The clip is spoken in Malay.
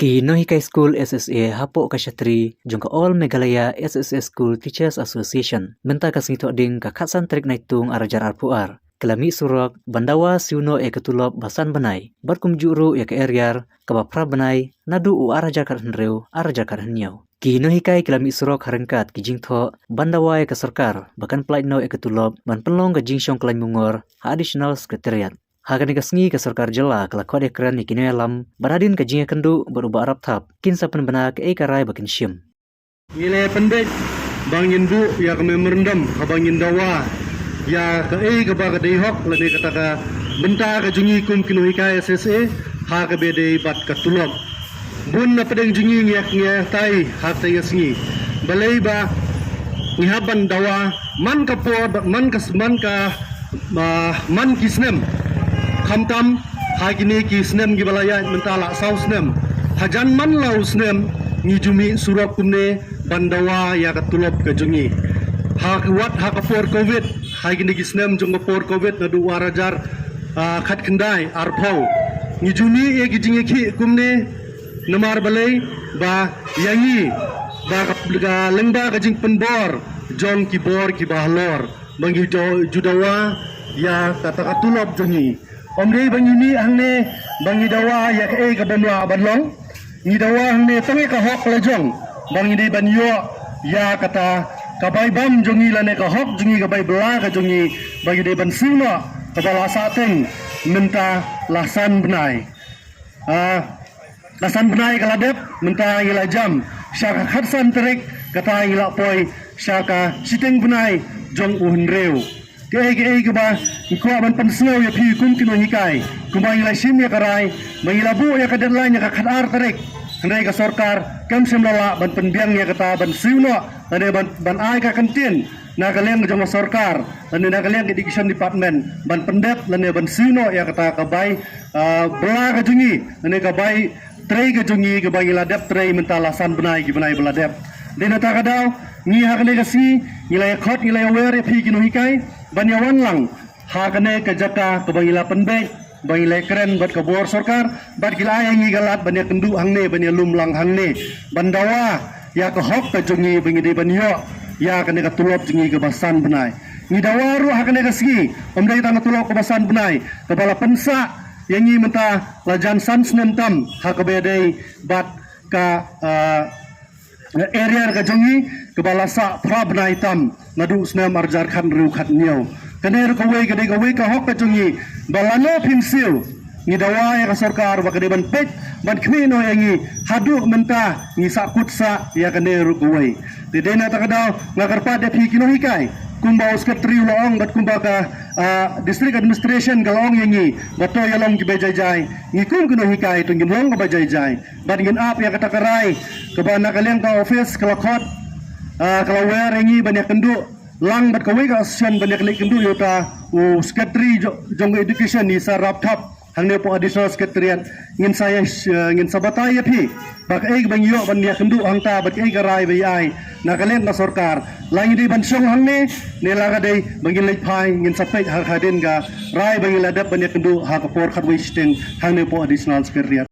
Kino Hikai School SSA Hapo Kashatri jungka All Meghalaya SSA School Teachers Association menta kasing ding ka khatsan trik naitung arajar arpuar kelami surok bandawa siuno ketulop basan benai barkum juru ke eryar kabapra benai nadu u arajar karhenreu arajar karheniau Kino Hikai kelami surok harengkat kijingtho bandawa ke sarkar bahkan plaitno ketulop ban penlong ke jingshong kelai mungor additional secretariat Hagan kasngi ke sarkar jela kala kode keren ni kini alam baradin ke jinga kendu berubah arab tap kinsa benak karai bakin syim. Nilai pendek bangin bu ya kami merendam kabangin dawa ya ke baga dehok lani kata ka benta ke jungi kum Kino Hikai SSA ha ke bede bat ke tulok bun na pedeng jungi ngiak tai ha tai kasngi balai ba ngihaban dawa man ka pod man kisnem Kamtam hagini ki snem gi balaya mentala sau snem hajan man lau snem ni jumi surak kumne bandawa ya katulop ke jungi ha kuat ha kapor covid hagini ki snem jung kapor covid nadu warajar khat kendai arpau ni jumi ye gi jingi ki kumne namar balai ba yangi ba kapga lengba ke jing penbor jong ki bor ki bahlor bangi judawa ya kata katulop jungi Omdei bangi ni hangne bangi dawa ya ke bamla banlong ni dawa hangne tangi ka hok lejong bangi dei banyo ya kata kabai bam jongi lane ka hok jongi kabai bela ka jongi bangi dei ban suna kepala sateng menta lasan benai lasan benai kaladep menta ila jam syaka khatsan terik kata ila poi syaka siteng benai jong uhunreu ke ba ikwa ban pensau ya pi kum Kino Hikai kumba ila sim ya karai mangila bu ya kadan lain ya khadar tarik handai ka sarkar kam semlala ban penbiang ya kata ban siuno ane ban ai ka kantin na kalian jong sarkar ane na kalian education department ban pendet lane ban siuno ya kata kabai bela ka jungi ane kabai trei ka jungi ka ila dep trei mentalasan benai ki benai beladep dena ta kadau ni hakne kasi nilai khot nilai aware pi Kino Hikai banyawan lang hakane kejaka ke bangila penbek bangila keren bat ke bor sarkar bat gila yang galat banya kendu hangne banya lumlang hangne bandawa ya ke hok ke jongi bangi de banyo ya kane ke tulop jongi ke basan benai ni dawaru hakane ke sigi omdai tang tulop ke basan benai kepala pensa yang ni menta lajan sans nentam hakabede bat ka area ka jongi kepala sa prabna hitam nadu snem arjar khan ru khat niau kaner ka wei ka hok ka jongi balano pinsil ni dawa ya ka sarkar wa ban pet ban khmino yangi hadu menta ni sa kutsa ya kaner ka wei de dena ta kadau ngakarpa de pi Kino Hikai kumba sekretari loong bat kumba ka district administration galong yangi bato yalong ki bajajai ngikum Kino Hikai tungin long ka bajajai bat ngin ap ya kata karai kabana kaleng ka office kalakot kalau wer yangi banyak kendu lang bat kawai ka asyan banyak lek kendu yota sekretari jong education ni sarap tap hangne po additional secretariat ngin saya ngin sabata ya pi bak bang yo ban ya kendu angta bat garai bai ai na kalen na sarkar lain di ban song hangne ne laga dei bangin lek pai ngin sapek ha khaden ga rai bangin ladap ban ya kendu ha kapor khatwai steng hangne po additional secretariat